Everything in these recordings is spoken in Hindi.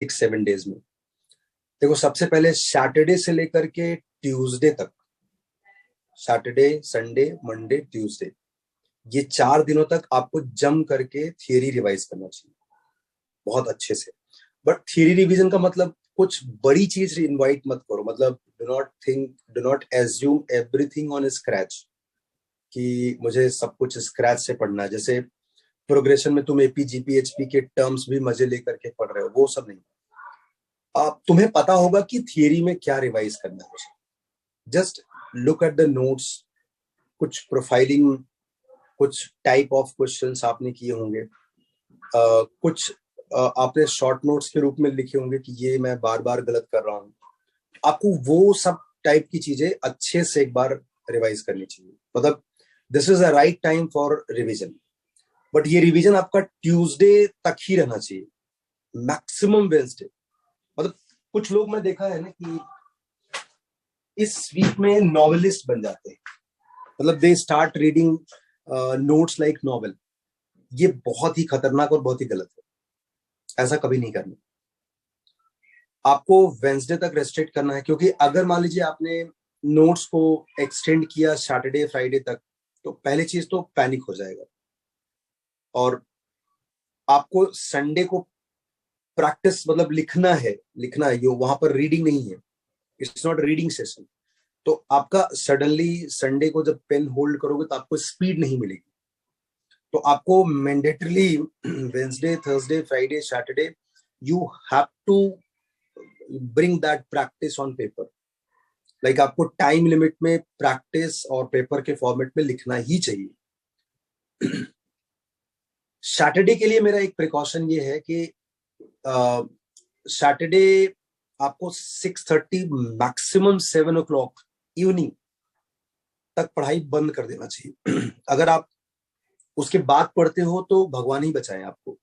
6-7 डेज में। देखो, सबसे पहले सैटरडे से लेकर के ट्यूसडे तक, सैटरडे, संडे, मंडे, ट्यूसडे, ये 4 दिनों तक आपको जम करके थियरी रिवाइज करना चाहिए बहुत अच्छे से। बट थियरी रिवीजन का मतलब कुछ बड़ी चीज इनवाइट मत करो। मतलब do not assume everything on scratch कि मुझे सब कुछ स्क्रैच से पढ़ना है। जैसे प्रोग्रेशन में तुम एपी जीपी एचपी के टर्म्स भी मजे लेकर के पढ़ रहे हो, वो सब नहीं। तुम्हें पता होगा कि थियरी में क्या रिवाइज करना है। Just look at the notes, कुछ प्रोफाइलिंग, कुछ टाइप ऑफ क्वेश्चंस आपने किए होंगे, कुछ आपने शॉर्ट नोट्स के रूप में लिखे होंगे कि ये मैं बार बार गलत कर रहा हूँ। आपको वो सब टाइप की चीजें अच्छे से एक बार रिवाइज करनी चाहिए। मतलब this is the right time for revision. But ये रिवीजन आपका ट्यूसडे तक ही रहना चाहिए, मैक्सिमम वेंसडे। मतलब कुछ लोग मैं देखा है ना कि इस वीक में नॉवेलिस्ट बन जाते हैं। मतलब they start reading notes like novel. ये बहुत ही खतरनाक और बहुत ही गलत है। ऐसा कभी नहीं करना। आपको वेंसडे तक रेस्ट्रिक्ट करना है, क्योंकि अगर मान लीजिए आपने नोट्स को एक्सटेंड किया सैटरडे फ्राइडे तक, तो पहली चीज तो पैनिक हो जाएगा। और आपको संडे को प्रैक्टिस, मतलब लिखना है, ये वहां पर रीडिंग नहीं है, इट्स नॉट रीडिंग सेशन। तो आपका सडनली संडे को जब पेन होल्ड करोगे तो आपको स्पीड नहीं मिलेगी। तो आपको mandatorily Wednesday, Thursday, Friday, Saturday you have to bring that practice on paper. Like आपको टाइम लिमिट में प्रैक्टिस और पेपर के फॉर्मेट में लिखना ही चाहिए। सैटरडे के लिए मेरा एक प्रिकॉशन ये है कि सैटरडे आपको 6:30 मैक्सिमम 7 o'clock इवनिंग तक पढ़ाई बंद कर देना चाहिए। अगर आप उसके बाद पढ़ते हो तो भगवान ही बचाए आपको।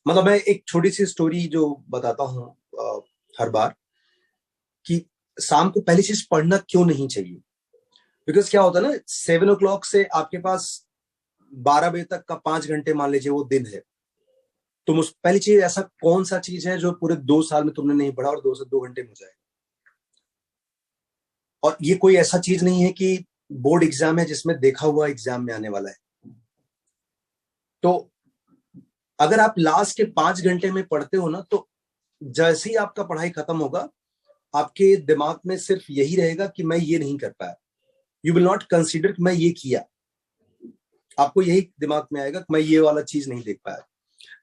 मतलब मैं एक छोटी सी स्टोरी जो बताता हूँ हर बार, कि शाम को पहली चीज पढ़ना क्यों नहीं चाहिए। बिकॉज क्या होता है ना, 7 o'clock से आपके पास 12 बजे तक का 5 घंटे मान लीजिए वो दिन है। तुम उस पहली चीज, ऐसा कौन सा चीज है जो पूरे 2 साल में तुमने नहीं पढ़ा और 2 से 2 घंटे में हो जाए। और ये कोई ऐसा चीज नहीं है कि बोर्ड एग्जाम है जिसमें देखा हुआ एग्जाम में आने वाला है। तो अगर आप लास्ट के 5 घंटे में पढ़ते हो ना, तो जैसे ही आपका पढ़ाई खत्म होगा, आपके दिमाग में सिर्फ यही रहेगा कि मैं ये नहीं कर पाया। यू विल नॉट कंसिडर कि मैं ये किया। आपको यही दिमाग में आएगा कि मैं ये वाला चीज नहीं देख पाया।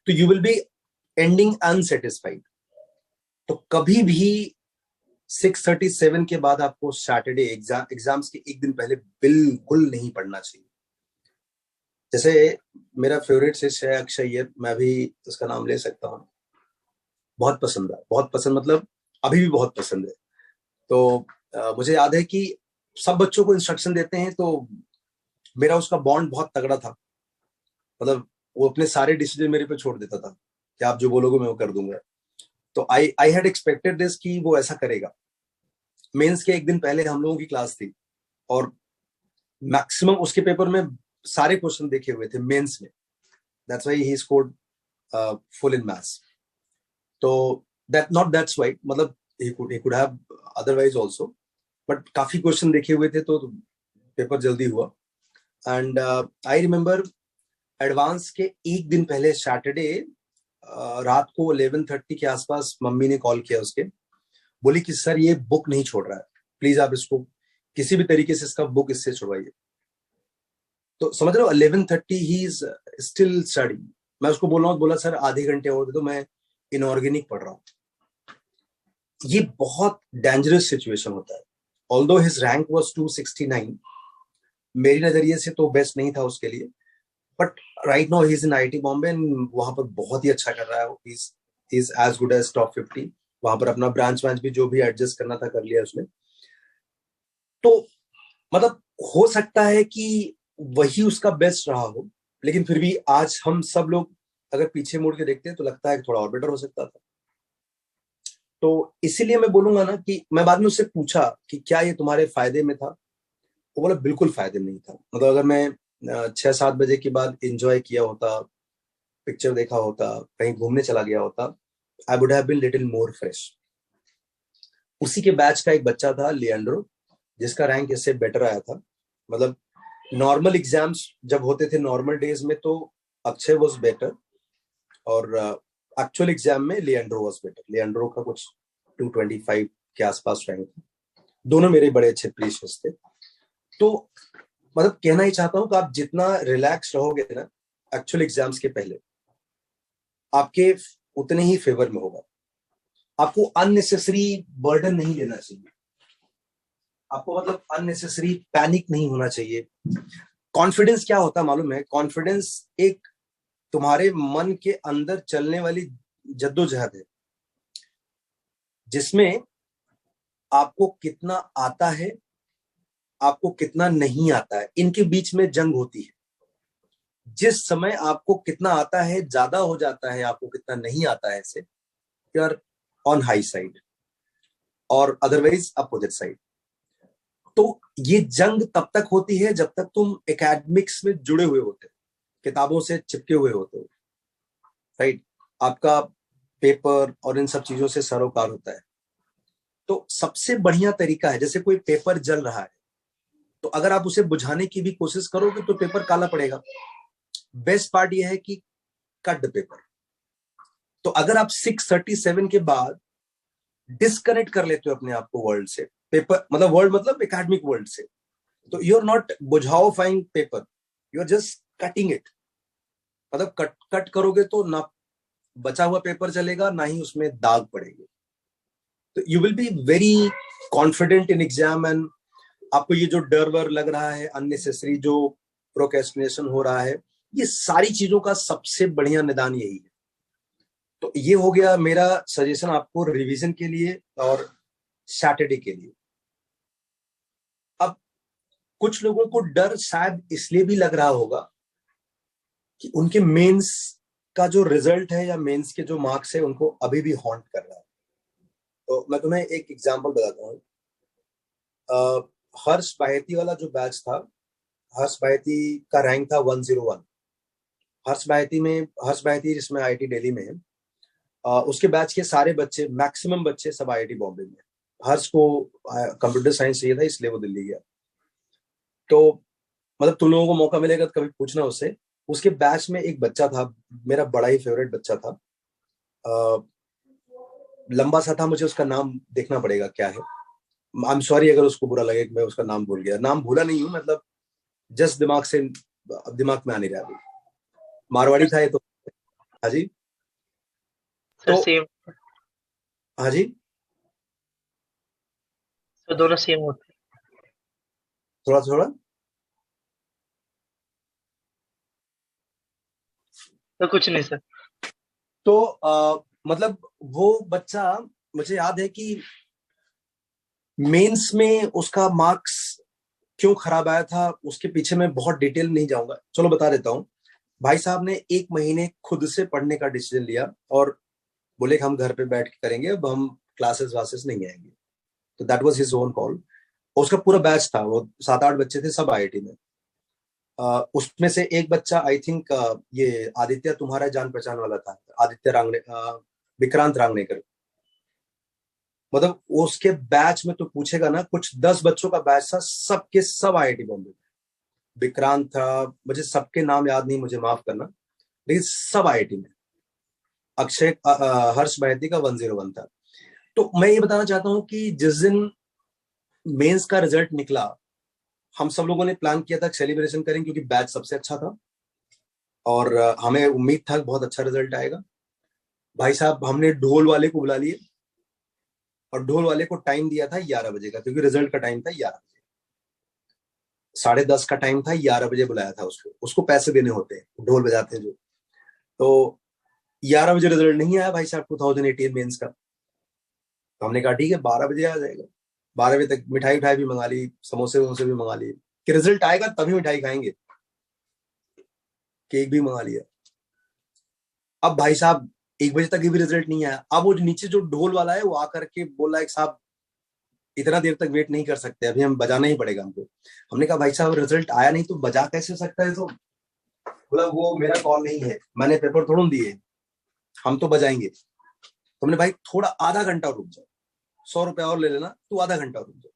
तो you will be ending unsatisfied. तो कभी भी 6:37 के बाद आपको सैटरडे एग्जाम्स के एक दिन पहले बिल्कुल नहीं पढ़ना चाहिए। जैसे मेरा फेवरेट शिष्य है अक्षय अय्यर, मैं भी उसका नाम ले सकता हूँ। बहुत पसंद है, बहुत पसंद, मतलब अभी भी बहुत पसंद है। तो मुझे याद है कि सब बच्चों को इंस्ट्रक्शन देते हैं, तो मेरा उसका बॉन्ड बहुत तगड़ा था। मतलब वो अपने सारे डिसीजन मेरे पे छोड़ देता था कि आप जो बोलोगे मैं वो कर दूंगा। तो आई हैड एक्सपेक्टेड दिस कि वो ऐसा करेगा। मेंस के एक दिन पहले हम लोगों की क्लास थी और मैक्सिमम उसके पेपर में सारे क्वेश्चन देखे हुए थे मेंस में। That's why he scored full in maths. तो दैट्स व्हाई, मतलब he could have otherwise also, but काफी क्वेश्चन देखे हुए थे तो पेपर जल्दी हुआ। एंड आई रिमेम्बर एडवांस के एक दिन पहले सैटरडे रात को 11:30 के आसपास मम्मी ने कॉल किया उसके, बोली कि सर ये बुक नहीं छोड़ रहा है, प्लीज आप इसको किसी भी तरीके से इसका बुक इससे छुड़वाइए। तो समझ रहे हो, 11:30 ही इज स्टिल स्टडी। मैं उसको बोल रहा हूँ, बोला सर आधे घंटे और दे दो, मैं इनऑर्गेनिक पढ़ रहा हूँ। ये बहुत डेंजरस सिचुएशन होता है। ऑल्दो हिज रैंक वाज 269, मेरी नजरिए से तो बेस्ट नहीं था उसके लिए, but right now he is in IIT Bombay and वहां पर बहुत ही अच्छा कर रहा है। He is as good as top 50। वहां पर अपना ब्रांच ब्रांच भी जो भी एडजस्ट करना था कर लिया उसने। तो मतलब हो सकता है कि वही उसका बेस्ट रहा हो, लेकिन फिर भी आज हम सब लोग अगर पीछे मुड़ के देखते हैं तो लगता है कि थोड़ा और बेटर हो सकता था। तो इसीलिए मैं बोलूंगा ना कि मैं बाद में उससे पूछा कि क्या ये तुम्हारे फायदे में था। वो बोला बिल्कुल फायदे में नहीं था। मतलब अगर मैं 6-7 बजे के बाद एंजॉय किया होता, पिक्चर देखा होता, कहीं घूमने चला गया होता, I would have been little more fresh. उसी के बैच का एक बच्चा था लिएंड्रो, जिसका रैंक इससे बेटर आया था। मतलब नॉर्मल एग्जाम्स जब होते थे नॉर्मल डेज में तो अक्षय वाज बेटर, और एक्चुअल एग्जाम में लिएंड्रो वाज बेटर। लिएंड्रो का कुछ 225 के आसपास रैंक था। दोनों मेरे बड़े अच्छे प्रीशियस थे। तो मतलब कहना ही चाहता हूं कि आप जितना रिलैक्स रहोगे ना एक्चुअल एग्जाम्स के पहले, आपके उतने ही फेवर में होगा। आपको अननेसेसरी बर्डन नहीं लेना चाहिए, आपको मतलब अननेसेसरी पैनिक नहीं होना चाहिए। कॉन्फिडेंस क्या होता है मालूम है? कॉन्फिडेंस एक तुम्हारे मन के अंदर चलने वाली जद्दोजहद है, जिसमें आपको कितना आता है, आपको कितना नहीं आता है, इनके बीच में जंग होती है। जिस समय आपको कितना आता है ज्यादा हो जाता है, आपको कितना नहीं आता है, say you are on high side, और अदरवाइज अपोजिट साइड। तो ये जंग तब तक होती है जब तक तुम एकेडमिक्स में जुड़े हुए होते हो, किताबों से चिपके हुए होते हो, राइट? आपका पेपर और इन सब चीजों से सरोकार होता है। तो सबसे बढ़िया तरीका है, जैसे कोई पेपर जल रहा है, तो अगर आप उसे बुझाने की भी कोशिश करोगे तो पेपर काला पड़ेगा। बेस्ट पार्ट यह है कि कट द पेपर। तो अगर आप 637 के बाद डिस्कनेक्ट कर लेते हो अपने आप को वर्ल्ड से, पेपर मतलब वर्ल्ड मतलब एकेडमिक वर्ल्ड से, तो यू आर नॉट बुझाओफाइंग paper, you are just cutting it. मतलब कट करोगे तो ना बचा हुआ पेपर चलेगा, ना ही उसमें दाग पड़ेंगे। तो you will be very confident in exam. And आपको ये जो डर वर लग रहा है, अननेसेसरी जो प्रोक्रेस्टिनेशन हो रहा है, ये सारी चीजों का सबसे बढ़िया निदान यही है। तो ये हो गया मेरा सजेशन आपको रिवीजन के लिए और सैटरडे के लिए। अब कुछ लोगों को डर शायद इसलिए भी लग रहा होगा कि उनके मेंस का जो रिजल्ट है या मेंस के जो मार्क्स है उनको अभी भी हॉन्ट कर रहा है। तो मैं तुम्हें एक एग्जांपल बताता हूँ। हर्ष बाहेती वाला जो बैच था, हर्ष बाहेती का रैंक था 101। हर्ष बाहेती जिसमें आईआईटी दिल्ली में है, उसके बैच के सारे बच्चे, मैक्सिमम बच्चे सब आईआईटी बॉम्बे में। हर्ष को कंप्यूटर साइंस चाहिए था, इसलिए वो दिल्ली गया। तो मतलब तुम लोगों को मौका मिलेगा तो कभी पूछना उससे। उसके बैच में एक बच्चा था, मेरा बड़ा ही फेवरेट बच्चा था, लंबा सा था, मुझे उसका नाम देखना पड़ेगा क्या है। आई एम सॉरी अगर उसको बुरा लगे कि मैं उसका नाम भूल गया। नाम भूला नहीं हूँ, मतलब जस्ट दिमाग में आ नहीं रहा अभी। मारवाड़ी था ये तो। हाँ जी। सर तो सेम। हाँ जी, सर दोनों सेम होते थोड़ा थोड़ा। हैं। तो कुछ नहीं सर। तो मतलब वो बच्चा, मुझे याद है कि मेंस में उसका मार्क्स क्यों खराब आया था, उसके पीछे मैं बहुत डिटेल नहीं जाऊंगा, चलो बता देता हूँ। भाई साहब ने 1 महीने खुद से पढ़ने का डिसीजन लिया और बोले कि हम घर पे बैठ के करेंगे, अब हम क्लासेस वासेस नहीं आएंगे। तो that was his own call. उसका पूरा बैच था, वो 7-8 बच्चे थे, सब आईआईटी में। उसमें से एक बच्चा आई थिंक ये आदित्य तुम्हारा जान पहचान वाला था, आदित्य रांगने, विक्रांत रांगनेकर। मतलब उसके बैच में तो पूछेगा ना, कुछ 10 बच्चों का बैच था, सबके सब आईआईटी बॉम्बे में। विक्रांत था, मुझे सबके नाम याद नहीं, मुझे माफ करना, लेकिन सब आईआईटी में। अक्षय हर्ष बहती का 101 था। तो मैं ये बताना चाहता हूँ कि जिस दिन मेंस का रिजल्ट निकला, हम सब लोगों ने प्लान किया था सेलिब्रेशन करें, क्योंकि बैच सबसे अच्छा था और हमें उम्मीद था बहुत अच्छा रिजल्ट आएगा। भाई साहब हमने ढोल वाले को बुला लिए और ढोल वाले को टाइम दिया था 11 बजे का, क्योंकि रिजल्ट का टाइम था 11 बजे। 10:30 का टाइम था, 11 बजे बुलाया था उसको। उसको पैसे देने होते हैं, ढोल बजाते हैं जो। तो 11 बजे रिजल्ट नहीं आया भाई साहब 2018 मेंस का। तो हमने कहा ठीक है 12 बजे आ जाएगा। 12 बजे तक मिठाई उठाई भी मंगा ली, समोसे वमोसे भी मंगा लिए कि रिजल्ट आएगा तभी मिठाई खाएंगे। केक भी मंगा लिया। अब भाई साहब 1 बजे तक भी रिजल्ट नहीं आया। अब वो नीचे जो ढोल वाला है वो आकर के बोला है साहब इतना देर तक वेट नहीं कर सकते, अभी हम बजाना ही पड़ेगा हमको। हमने कहा भाई साहब रिजल्ट आया नहीं तो बजा कैसे सकता है? तो बोला वो मेरा कॉल नहीं है, मैंने पेपर थोड़ा दिए, हम तो बजाएंगे। तो हमने भाई थोड़ा आधा घंटा रुक जाओ, 100 रुपया और ले लेना, तू आधा घंटा रुक जाओ।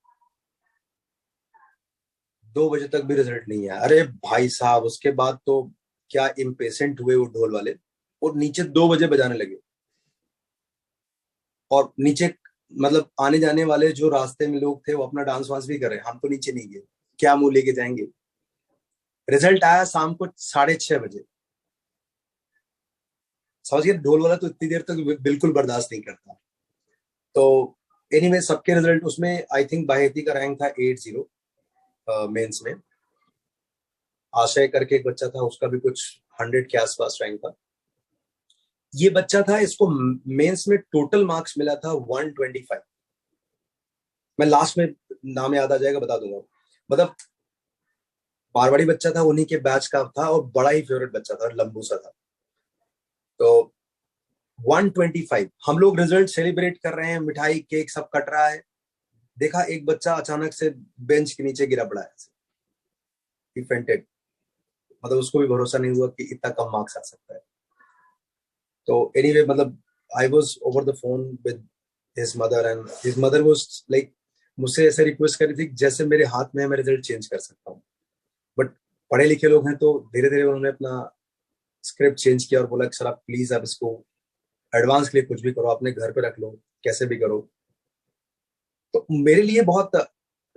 2 बजे तक भी रिजल्ट नहीं आया। अरे भाई साहब, उसके बाद तो क्या इम्पेशेंट हुए वो ढोल वाले, और नीचे 2 बजे बजाने लगे। और नीचे मतलब आने जाने वाले जो रास्ते में लोग थे वो अपना डांस वांस भी कर रहे हैं, हम तो नीचे नहीं गए, क्या मुंह लेके जाएंगे। रिजल्ट आया शाम को 6:30 बजे। समझ गए, ढोल वाला तो इतनी देर तक बिल्कुल बर्दाश्त नहीं करता। तो एनीवे सबके रिजल्ट उसमें, आई थिंक बाहेती का रैंक था 80 मेंस में। आशय करके एक बच्चा था, उसका भी कुछ 100 के आसपास रैंक था। ये बच्चा था, इसको मेंस में टोटल मार्क्स मिला था 125। मैं लास्ट में नाम याद आ जाएगा बता दूंगा। मतलब मारवाड़ी बच्चा था, उन्हीं के बैच का था, और बड़ा ही फेवरेट बच्चा था, लंबू सा था। तो 125, हम लोग रिजल्ट सेलिब्रेट कर रहे हैं, मिठाई केक सब कट रहा है। देखा एक बच्चा अचानक से बेंच के नीचे गिरा पड़ा है, ही फेंटेड। मतलब उसको भी भरोसा नहीं हुआ कि इतना कम मार्क्स आ सकता है। तो एनीवे मतलब I was over the phone with his mother, and his mother was like, मुझसे ऐसे रिक्वेस्ट करी थी जैसे मेरे हाथ में है, मैं रिजल्ट चेंज कर सकता हूँ। बट पढ़े लिखे लोग हैं, तो धीरे धीरे उन्होंने अपना स्क्रिप्ट चेंज किया और बोला कि सर आप प्लीज आप इसको एडवांस के लिए कुछ भी करो, अपने घर पे रख लो, कैसे भी करो। तो मेरे लिए बहुत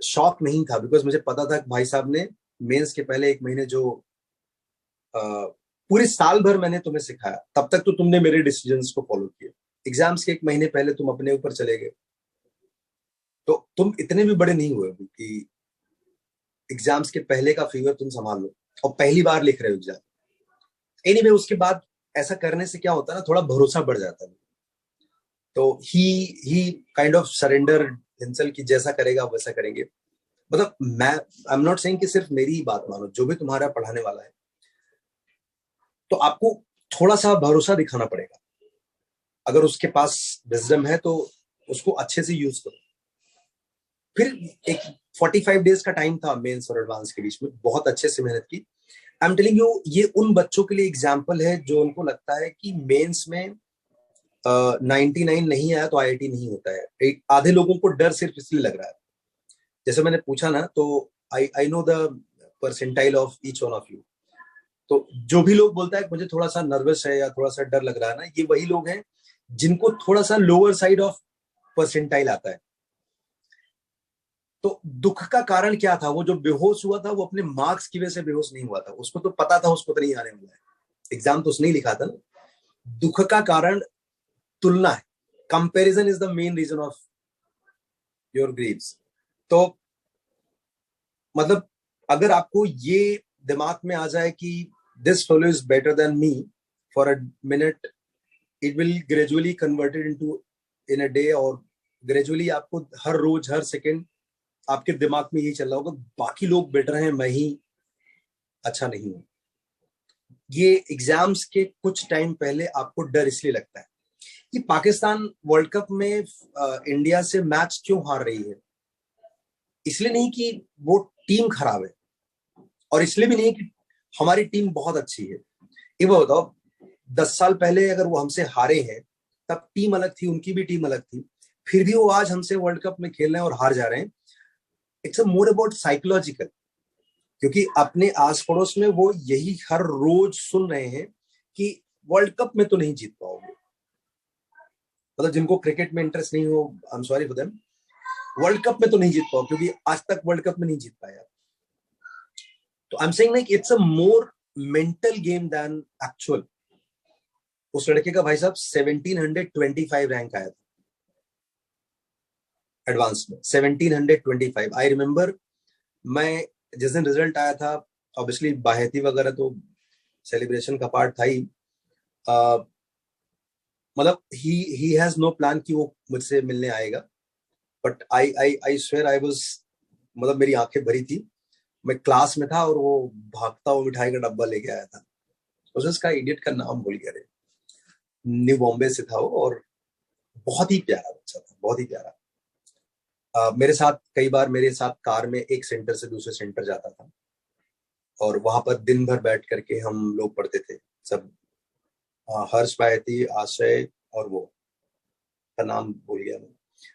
शॉक नहीं था, बिकॉज मुझे पता था कि भाई साहब ने मेंस के पहले 1 महीने जो पूरे साल भर मैंने तुम्हें सिखाया, तब तक तो तुमने मेरे डिसीजंस को फॉलो किया। एग्जाम्स के 1 महीने पहले तुम अपने ऊपर चले गए, तो तुम इतने भी बड़े नहीं हुए अभी कि एग्जाम्स के पहले का फीवर तुम संभाल लो, और पहली बार लिख रहे हो एग्जाम। एनीवे उसके बाद ऐसा करने से क्या होता है ना, थोड़ा भरोसा बढ़ जाता है। तो ही काइंड ऑफ सरेंडर हिमसेल्फ कि जैसा करेगा वैसा करेंगे। मतलब मैं आई एम नॉट सेइंग कि सिर्फ मेरी ही बात मानो, जो भी तुम्हारा पढ़ाने वाला है, तो आपको थोड़ा सा भरोसा दिखाना पड़ेगा। अगर उसके पास विजडम है तो उसको अच्छे से यूज करो। फिर एक 45 डेज का टाइम था मेंस और एडवांस के बीच में, बहुत अच्छे से मेहनत की। आई एम टेलिंग यू, ये उन बच्चों के लिए एग्जाम्पल है जो उनको लगता है कि मेंस में 99 नहीं आया तो आईआईटी नहीं होता है। आधे लोगों को डर सिर्फ इसलिए लग रहा है। जैसे मैंने पूछा ना, तो I know the percentile of each one of you. तो जो भी लोग बोलता है मुझे थोड़ा सा नर्वस है या थोड़ा सा डर लग रहा है ना, ये वही लोग हैं जिनको थोड़ा सा लोअर साइड ऑफ परसेंटाइल आता है। तो दुख का कारण क्या था, वो जो बेहोश हुआ था वो अपने मार्क्स की वजह से बेहोश नहीं हुआ था, उसको तो पता था उसको तो नहीं आने वाला है, एग्जाम तो उसने ही लिखा था ना। दुख का कारण तुलना है। Comparison is the main reason of your grieves. तो मतलब अगर आपको ये दिमाग में आ जाए कि this fellow is better than me for a minute, it will gradually converted into in a day, और ग्रेजुअली आपको हर रोज हर सेकंड आपके दिमाग में यही चल रहा होगा बाकी लोग बेटर हैं, मैं ही अच्छा नहीं हूं। ये एग्जाम्स के कुछ टाइम पहले आपको डर इसलिए लगता है कि पाकिस्तान वर्ल्ड कप में इंडिया से मैच क्यों हार रही है। इसलिए नहीं कि वो टीम खराब है, और इसलिए भी नहीं कि हमारी टीम बहुत अच्छी है। ये वो बताओ, 10 साल पहले अगर वो हमसे हारे हैं, तब टीम अलग थी, उनकी भी टीम अलग थी, फिर भी वो आज हमसे वर्ल्ड कप में खेल रहे हैं और हार जा रहे हैं। It's a more about psychological, क्योंकि अपने आस पड़ोस में वो यही हर रोज सुन रहे हैं कि वर्ल्ड कप में तो नहीं जीत पाओगे। मतलब जिनको क्रिकेट में इंटरेस्ट नहीं हो, I am sorry for them, world cup में तो नहीं जीत पाओ, क्योंकि आज तक वर्ल्ड कप में नहीं जीत पाया। तो I am saying like it's a more mental game than actual. उस लड़के का भाई साहब 1725 रैंक आया था एडवांस में, 1725। आई रिमेम्बर, मैं जिस दिन रिजल्ट आया था, ऑब्वियसली बाहेती वगैरह तो सेलिब्रेशन का पार्ट था ही। मतलब ही हैज नो प्लान कि वो मुझसे मिलने आएगा, but I swear I was, मतलब मेरी आंखें भरी थी। मैं क्लास में था और वो भागता हुआ मिठाई का डब्बा लेके आया था। उसका इडियट का नाम भूल गया रे, न्यू बॉम्बे से था वो, और बहुत ही प्यारा बच्चा था, बहुत ही प्यारा। मेरे साथ कई बार, मेरे साथ कार में एक सेंटर से दूसरे सेंटर जाता था, और वहां पर दिन भर बैठ करके हम लोग पढ़ते थे सब, हर्ष, बायती, आशय और वो। का नाम भूल गया मैं।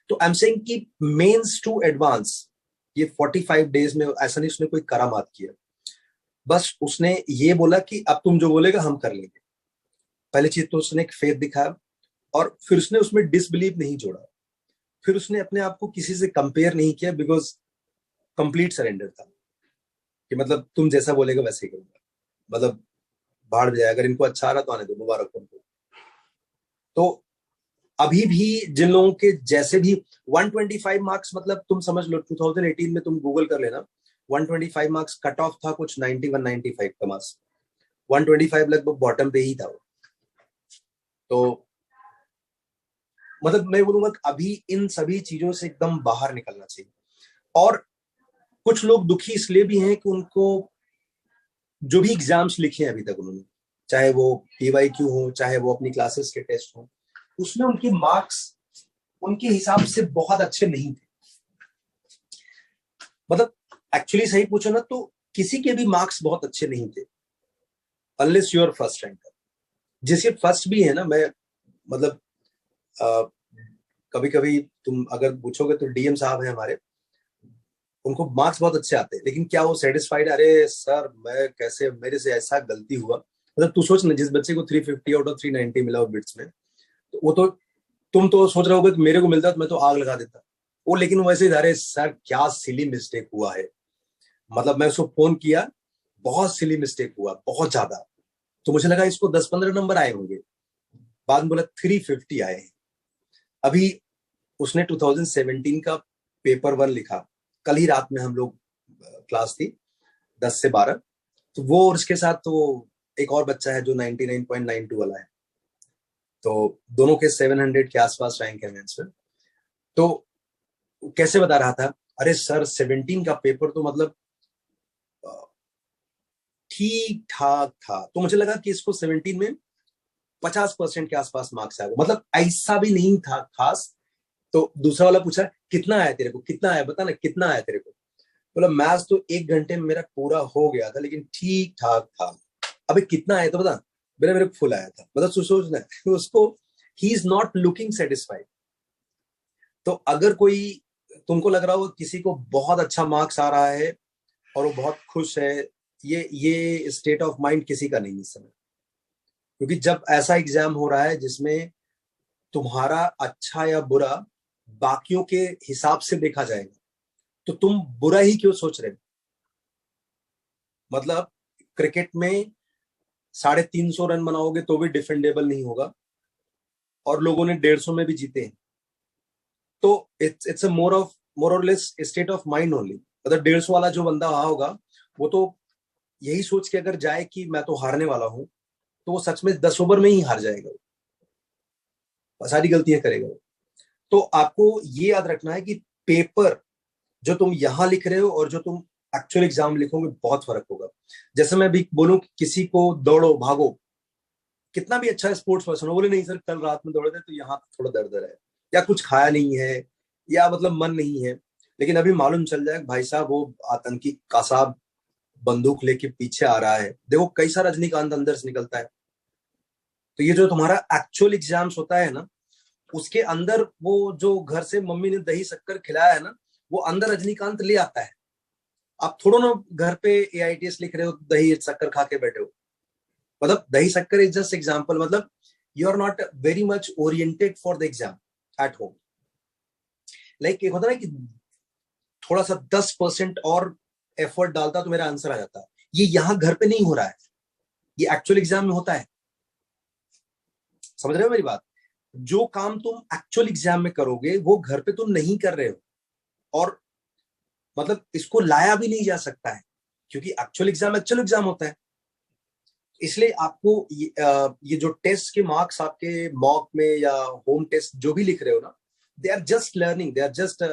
तो आई एम सेइंग कि मेंस टू एडवांस ये 45 डेज में, ऐसा नहीं उसने कोई करामात किया, बस उसने ये बोला कि अब तुम जो बोलेगा हम कर लेंगे। पहली चीज तो उसने एक फेथ दिखाया, और फिर उसने उसमें डिसबिलीव नहीं जोड़ा, फिर उसने अपने आप को किसी से कंपेयर नहीं किया, बिकॉज कंप्लीट सरेंडर था कि मतलब तुम जैसा बोलेगा वैसे ही करूंगा, मतलब बाहर भी जाए, अगर इनको अच्छा आ रहा तो आने दो, मुबारक हो उनको। तो अभी भी जिन लोगों के जैसे भी 125 मार्क्स, मतलब तुम समझ लो 2018 में तुम गूगल कर लेना, 125 मार्क्स कट ऑफ था, कुछ 91 95 का मार्क्स, 125 लगभग बॉटम पे ही था वो। तो मतलब मैं बोलूंगा कि अभी इन सभी चीजों से एकदम बाहर निकलना चाहिए। और कुछ लोग दुखी इसलिए भी हैं कि उनको जो भी एग्जाम्स लिखे हैं अभी तक उन्होंने, चाहे वो पीवाईक्यू हो, चाहे वो अपनी क्लासेस के टेस्ट हो, उसमें उनके मार्क्स उनके हिसाब से बहुत अच्छे नहीं थे। मतलब एक्चुअली सही पूछो ना तो किसी के भी मार्क्स बहुत अच्छे नहीं थे, अनलेस यूर फर्स्ट रैंकर। जिसके फर्स्ट भी है ना, मैं मतलब कभी कभी तुम अगर पूछोगे तो डीएम साहब हैं हमारे, उनको मार्क्स बहुत अच्छे आते हैं, लेकिन क्या वो सेटिस्फाइड, अरे सर मैं कैसे, मेरे से ऐसा गलती हुआ। मतलब तू सोच ना, जिस बच्चे को 350 आउट ऑफ 390 मिला हो बिट्स में, तो वो तो, तुम तो सोच रहे होगे कि मेरे को मिलता तो मैं तो आग लगा देता वो, लेकिन वैसे ही, अरे सर क्या सिली मिस्टेक हुआ है। मतलब मैं उसको फोन किया, बहुत सिली मिस्टेक हुआ, बहुत ज्यादा। तो मुझे लगा इसको 10-15 नंबर आए होंगे, बाद में बोला 350 आए हैं। अभी उसने 2017 का पेपर 1 लिखा, कल ही रात में हम लोग क्लास थी 10 से 12, तो वो और उसके साथ तो एक और बच्चा है जो 99.92 वाला है, तो दोनों के 700 के आसपास रैंक है मेंस में। तो कैसे बता रहा था, अरे सर 17 का पेपर तो मतलब ठीक ठाक था, तो मुझे लगा कि इसको 17 में 50% के आसपास मार्क्स आएगा, मतलब ऐसा भी नहीं था खास। तो दूसरा वाला पूछा कितना आया तेरे को, कितना आया बता ना, कितना आया तेरे को। बोला मैथ्स तो 1 घंटे में मेरा पूरा हो गया था, लेकिन ठीक ठाक था। अबे कितना आया तो बता। मेरे को फुल आया था। मतलब सोचना उसको, he is not looking satisfied. तो अगर कोई, तुमको लग रहा हो किसी को बहुत अच्छा मार्क्स आ रहा है और वो बहुत खुश है, ये स्टेट ऑफ माइंड किसी का नहीं इस समय। क्योंकि जब ऐसा एग्जाम हो रहा है जिसमें तुम्हारा अच्छा या बुरा बाकियों के हिसाब से देखा जाएगा, तो तुम बुरा ही क्यों सोच रहे हो। मतलब क्रिकेट में 350 रन बनाओगे तो भी डिफेंडेबल नहीं होगा, और लोगों ने 150 में भी जीते हैं। तो इट्स अ मोर और less state of mind only. मतलब 150 वाला जो बंदा वहां होगा, वो तो यही सोच के अगर जाए कि मैं तो हारने वाला हूं, तो वो सच में 10 ओवर में ही हार जाएगा, सारी गलतियां करेगा वो। तो आपको ये याद रखना है कि पेपर जो तुम यहां लिख रहे हो और जो तुम एक्चुअल एग्जाम लिखोगे, बहुत फर्क होगा। जैसे मैं भी बोलूं कि किसी को दौड़ो भागो, कितना भी अच्छा स्पोर्ट्स पर्सन हो, बोले नहीं सर कल रात में दौड़े थे तो यहाँ थोड़ा दर्द है, या कुछ खाया नहीं है, या मतलब मन नहीं है, लेकिन अभी मालूम चल जाए भाई साहब वो आतंकी कासाब बंदूक लेके पीछे आ रहा है, देखो कैसा रजनीकांत अंदर से निकलता है। तो ये जो तुम्हारा एक्चुअल एग्जाम्स होता है ना, उसके अंदर वो जो घर से मम्मी ने दही शक्कर खिलाया है ना, वो अंदर रजनीकांत ले आता है। आप थोड़ा ना घर पे एआईटीएस लिख रहे हो, दही शक्कर खा के बैठे हो। मतलब दही शक्कर इज जस्ट एग्जाम्पल, मतलब you are not very much oriented for the exam at home. Like एक होता है ना कि थोड़ा सा 10% और एफर्ट डालता तो मेरा आंसर आ जाता। ये यहाँ घर पे नहीं हो रहा है, ये एक्चुअल एग्जाम में होता है। समझ रहे हो मेरी बात। जो काम तुम एक्चुअल एग्जाम में करोगे वो घर पे तुम नहीं कर रहे हो, और मतलब इसको लाया भी नहीं जा सकता है, क्योंकि एक्चुअल एग्जाम होता है। इसलिए आपको ये जो टेस्ट के मार्क्स आपके मॉक में या होम टेस्ट जो भी लिख रहे हो ना, they are just learning, they are just,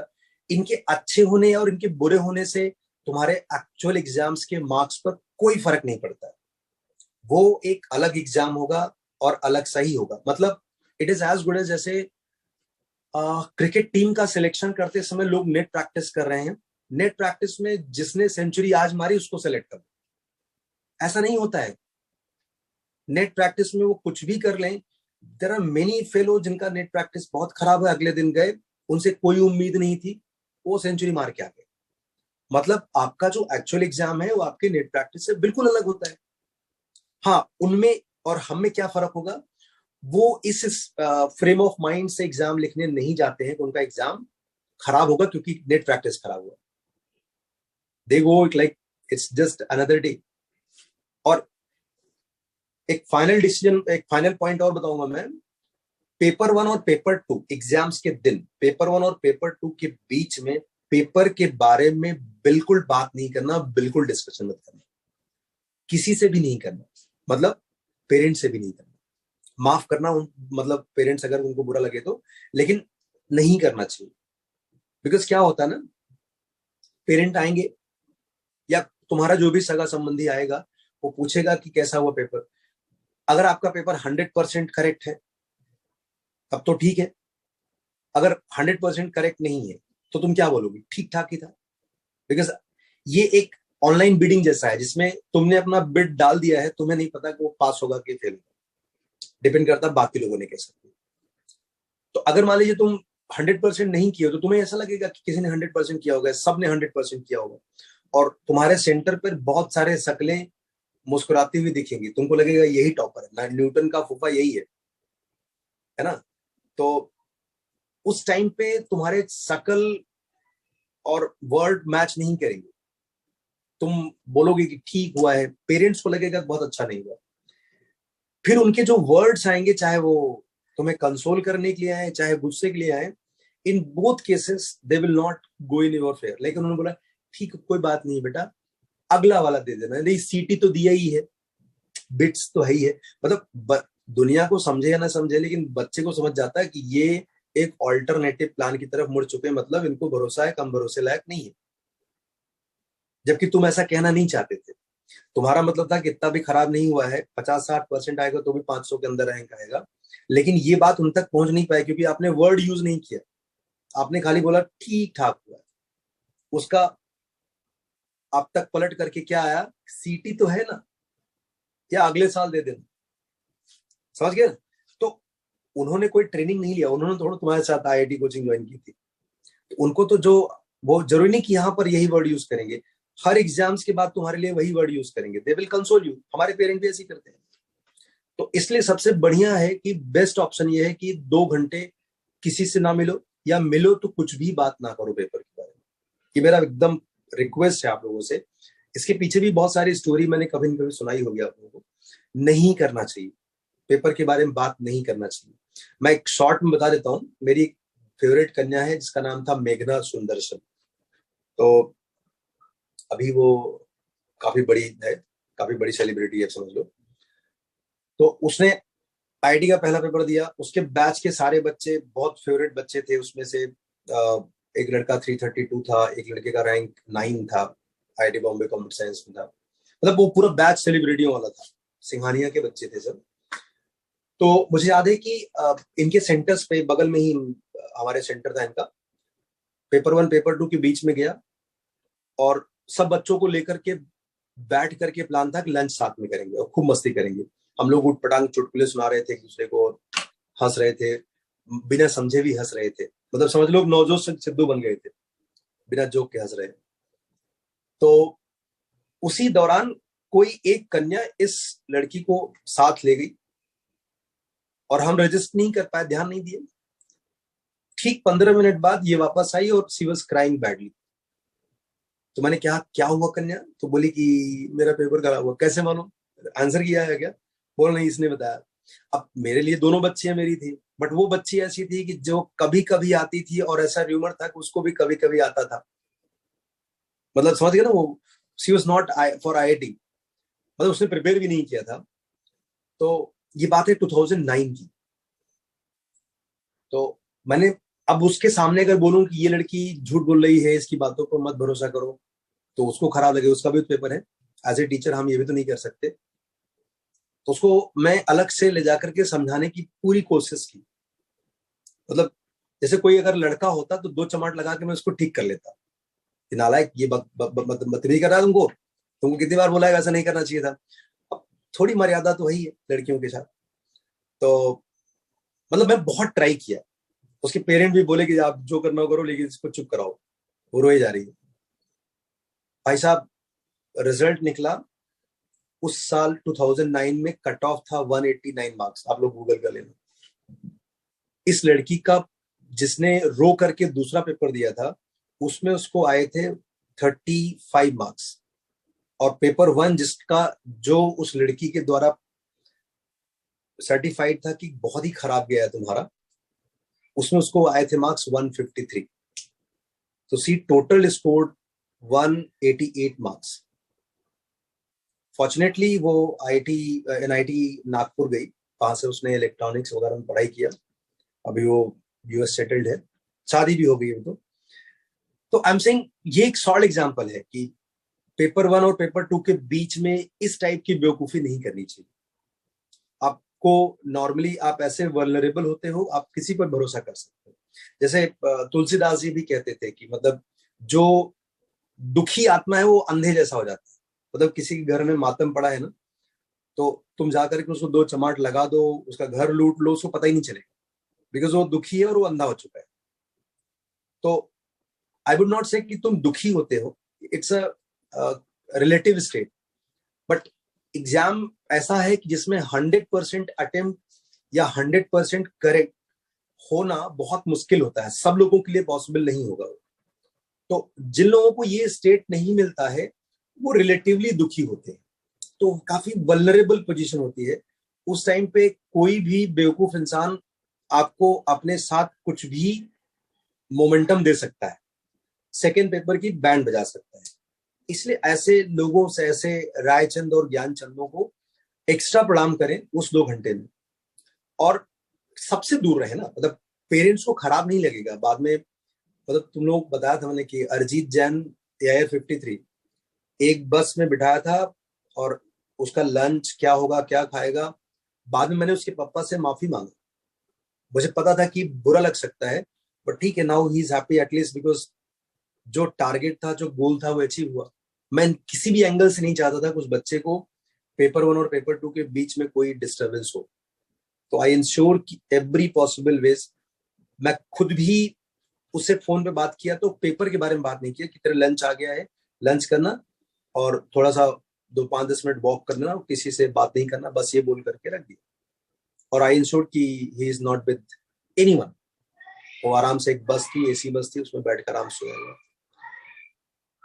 इनके अच्छे होने और इनके बुरे होने से तुम्हारे एक्चुअल एग्जाम्स के मार्क्स पर कोई फर्क नहीं पड़ता है। वो एक अलग एग्जाम होगा और अलग सही होगा। मतलब it is as good as, जैसे क्रिकेट टीम का सिलेक्शन करते समय लोग नेट प्रैक्टिस कर रहे हैं, नेट प्रैक्टिस में जिसने सेंचुरी आज मारी उसको सेलेक्ट कर, ऐसा नहीं होता है। नेट प्रैक्टिस में वो कुछ भी कर लें, देयर आर मेनी फेलो जिनका नेट प्रैक्टिस बहुत खराब है, अगले दिन गए, उनसे कोई उम्मीद नहीं थी, वो सेंचुरी मार के आ गए। मतलब आपका जो एक्चुअल एग्जाम है वो आपके नेट प्रैक्टिस से बिल्कुल अलग होता है। हाँ, उनमें और हम में क्या फर्क होगा, वो इस फ्रेम ऑफ माइंड से एग्जाम लिखने नहीं जाते हैं कि उनका एग्जाम खराब होगा क्योंकि नेट प्रैक्टिस खराब हुआ। They go it like it's just another day. और एक फाइनल डिसीजन, एक फाइनल पॉइंट और बताऊंगा मैं। पेपर 1 और पेपर 2 एग्जाम्स के दिन, पेपर 1 और पेपर 2 के बीच में पेपर के बारे में बिल्कुल बात नहीं करना, बिल्कुल डिस्कशन मत करना, किसी से भी नहीं करना, मतलब पेरेंट्स से भी नहीं करना। माफ करना मतलब पेरेंट्स अगर उनको बुरा लगे तो, लेकिन नहीं करना चाहिए। बिकॉज क्या होता है ना, पेरेंट आएंगे या तुम्हारा जो भी सगा संबंधी आएगा, वो पूछेगा कि कैसा हुआ पेपर। अगर आपका पेपर 100% करेक्ट है तब तो ठीक है, अगर 100% करेक्ट नहीं है तो तुम क्या बोलोगे, ठीक ठाक ही था। बिकॉज ये एक ऑनलाइन बिडिंग जैसा है जिसमें तुमने अपना बिड डाल दिया है, तुम्हें नहीं पता कि वो पास होगा कि फेल होगा, डिपेंड करता है बाकी लोगों ने कैसा किया। तो अगर मान लीजिए तुम 100% नहीं किए तो तुम्हें ऐसा लगेगा कि किसी ने 100% किया होगा, सबने 100% किया होगा, और तुम्हारे सेंटर पर बहुत सारे शकलें मुस्कुराती हुई दिखेंगी, तुमको लगेगा यही टॉपर है, न्यूटन का फूफा यही है ना। तो उस टाइम पे तुम्हारे शकल और वर्ड मैच नहीं करेंगे, तुम बोलोगे कि ठीक हुआ है, पेरेंट्स को लगेगा बहुत अच्छा नहीं हुआ। फिर उनके जो वर्ड्स आएंगे, चाहे वो तुम्हें कंसोल करने के लिए आए चाहे गुस्से के लिए आए, in both cases they will not go in your fair. लेकिन उन्होंने बोला ठीक कोई बात नहीं बेटा, अगला वाला दे देना, नहीं सीटी तो दिया ही है, बिट्स तो है ही है। मतलब दुनिया को समझे या ना समझे, लेकिन बच्चे को समझ जाता है कि ये एक ऑल्टरनेटिव प्लान की तरफ मुड़ चुके हैं, मतलब इनको भरोसा है, कम भरोसे लायक नहीं है। जबकि तुम ऐसा कहना नहीं चाहते थे, तुम्हारा मतलब था कि इतना भी खराब नहीं हुआ है, 50-60% आएगा तो भी 500 के अंदर रैंक आएगा। लेकिन ये बात उन तक पहुंच नहीं पाई क्योंकि आपने वर्ड यूज नहीं किया, आपने खाली बोला ठीक ठाक हुआ। उसका आप तक पलट करके क्या आया, सीटी तो है ना, या अगले साल दे देना। समझ गए। तो उन्होंने कोई ट्रेनिंग नहीं लिया, उन्होंने थोड़ा तुम्हारे साथ आईआईटी कोचिंग ज्वाइन की थी, तो उनको तो जो, वो जरूरी नहीं कि यहाँ पर यही वर्ड यूज करेंगे, हर एग्जाम्स के बाद तुम्हारे लिए वही वर्ड यूज करेंगे, दे विल कंसोल यू। हमारे पेरेंट भी ऐसे ही करते हैं। तो इसलिए सबसे बढ़िया है कि बेस्ट ऑप्शन ये है कि 2 घंटे किसी से ना मिलो, या मिलो तो कुछ भी बात ना करो पेपर के बारे में। ये मेरा एकदम रिक्वेस्ट है आप लोगों से। इसके पीछे भी बहुत सारी स्टोरी मैंने कभी न कभी सुनाई होगी आप लोगों को। नहीं करना चाहिए, पेपर के बारे में बात नहीं करना चाहिए। मैं एक शॉर्ट में बता देता हूँ। मेरी एक फेवरेट कन्या है जिसका नाम था मेघना सुंदरशन। तो अभी वो काफी बड़ी है, काफी बड़ी सेलिब्रिटी है समझ लो। तो उसने आईआईटी का पहला पेपर दिया, उसके बैच के सारे बच्चे बहुत फेवरेट बच्चे थे। उसमें से एक लड़का 332 था, एक लड़के का रैंक 9 था, आईआईटी बॉम्बे कंप्यूटर साइंस में था। मतलब वो पूरा बैच सेलिब्रिटियों वाला था, सिंघानिया के बच्चे थे सब। तो मुझे याद है कि इनके सेंटर्स पे बगल में ही हमारे सेंटर था इनका। पेपर 1 पेपर 2 के बीच में गया और सब बच्चों को लेकर के बैठ करके प्लान था कि लंच साथ में करेंगे और खूब मस्ती करेंगे। हम लोग उठ पटांग चुटकुले सुना रहे थे एक दूसरे को, हंस रहे थे, बिना समझे भी हंस रहे थे। मतलब समझ लो नवजोत सिद्धू बन गए थे, बिना जोक के हंस रहे। तो उसी दौरान कोई एक कन्या इस लड़की को साथ ले गई और हम रजिस्ट नहीं कर पाए, ध्यान नहीं दिए। ठीक 15 मिनट बाद ये वापस आई और शी वाज क्राइंग बैडली। तो मैंने क्या क्या हुआ कन्या, तो बोली कि मेरा पेपर खराब हुआ। कैसे मालूम, आंसर किया है क्या? बोल नहीं, इसने बताया। अब मेरे लिए दोनों बच्चियां मेरी थी, बट वो बच्ची ऐसी थी कि जो कभी कभी आती थी और ऐसा र्यूमर था कि उसको भी कभी कभी आता था। मतलब समझ गए ना, वो she was not for IIT, मतलब उसने प्रिपेयर भी नहीं किया था। तो ये बात है 2009 की। तो मैंने अब उसके सामने अगर बोलूं कि ये लड़की झूठ बोल रही है, इसकी बातों पर मत भरोसा करो, तो उसको खराब लगे, उसका भी तो पेपर है। एज ए टीचर हम ये भी तो नहीं कर सकते। तो उसको मैं अलग से ले जाकर के समझाने की पूरी कोशिश की। मतलब जैसे कोई अगर लड़का होता तो 2 चमाट लगा के मैं उसको ठीक कर लेता कि नालायक, ये बदतमीजी कर रहा है, तुमको तुमको कितनी बार बोला है वैसा नहीं करना चाहिए था। अब थोड़ी मर्यादा तो वही है लड़कियों के साथ। तो मतलब मैं बहुत ट्राई किया, उसके पेरेंट भी बोले कि आप जो करना हो करो, लेकिन इसको चुप कराओ, वो रोए जा रही है। भाई साहब, रिजल्ट निकला, उस साल 2009 में कट ऑफ था 189 मार्क्स, आप लोग गूगल कर लेना। इस लड़की का, जिसने रो करके दूसरा पेपर दिया था, उसमें उसको आए थे 35 मार्क्स, और पेपर 1 जिसका, जो उस लड़की के द्वारा सर्टिफाइड था कि बहुत ही खराब गया है तुम्हारा, उसमें उसको आए थे मार्क्स 153। तो सी टोटल स्कोर्ड 188 मार्क्स। फॉर्चुनेटली वो आईआईटी एनआईटी नागपुर गई, वहां से उसने इलेक्ट्रॉनिक्स वगैरह में पढ़ाई किया, अभी वो यूएस सेटल्ड है, शादी भी हो गई है। तो आई एम सेइंग, ये एक सॉलिड एग्जांपल है कि पेपर 1 और पेपर 2 के बीच में इस टाइप की बेवकूफी नहीं करनी चाहिए। आपको नॉर्मली, आप ऐसे वल्नरेबल होते हो, आप किसी पर भरोसा कर सकते हो। जैसे तुलसीदास जी भी कहते थे कि मतलब जो दुखी आत्मा है वो अंधे जैसा हो जाता है। मतलब किसी के घर में मातम पड़ा है ना, तो तुम जाकर के उसको 2 चमाट लगा दो, उसका घर लूट लो, उसको पता ही नहीं चलेगा, बिकॉज वो दुखी है और वो अंधा हो चुका है। तो आई वुड नॉट से कि तुम दुखी होते हो, it's a relative state, but exam ऐसा है कि जिसमें 100% अटेम्प्ट या 100% करेक्ट होना बहुत मुश्किल होता है, सब लोगों के लिए पॉसिबल नहीं होगा। तो जिन लोगों को ये स्टेट नहीं मिलता है, वो रिलेटिवली दुखी होते हैं, तो काफी वल्नरेबल पोजीशन होती है। उस टाइम पे कोई भी बेवकूफ इंसान आपको अपने साथ कुछ भी मोमेंटम दे सकता है, सेकेंड पेपर की बैंड बजा सकता है। इसलिए ऐसे लोगों से, ऐसे रायचंद और ज्ञानचंदों को एक्स्ट्रा प्रणाम करें उस 2 घंटे में, और सबसे दूर रहे ना। मतलब पेरेंट्स को खराब नहीं लगेगा बाद में। मतलब तुम लोग बताया था मैंने कि अरिजीत जैन एयर 53 एक बस में बिठाया था, और उसका लंच क्या होगा, क्या खाएगा, बाद में मैंने उसके पापा से माफी मांगा। मुझे पता था कि बुरा लग सकता है, बट ठीक है, now he is happy at least, because जो टारगेट था, जो गोल था, वो अचीव हुआ। मैं किसी भी एंगल से नहीं चाहता था कि उस बच्चे को पेपर 1 और पेपर 2 के बीच में कोई डिस्टर्बेंस हो। तो आई इंश्योर कि एवरी पॉसिबल वेज, मैं खुद भी उससे फोन पे बात किया, तो पेपर के बारे में बात नहीं किया कि तेरा लंच आ गया है, लंच करना, और थोड़ा सा 2-5-10 मिनट वॉक करना, किसी से बात नहीं करना, बस ये बोल करके रख दिया। और आई इंश्योर कि he is not with anyone. वो आराम से, एक बस थी, एसी बस थी, उसमें बैठकर आराम से सोया।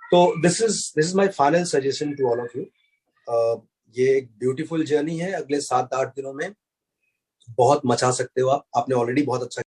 तो this is my final suggestion to all of you. ये एक ब्यूटीफुल जर्नी है, अगले 7-8 दिनों में बहुत मचा सकते हो आप। आपने ऑलरेडी बहुत अच्छा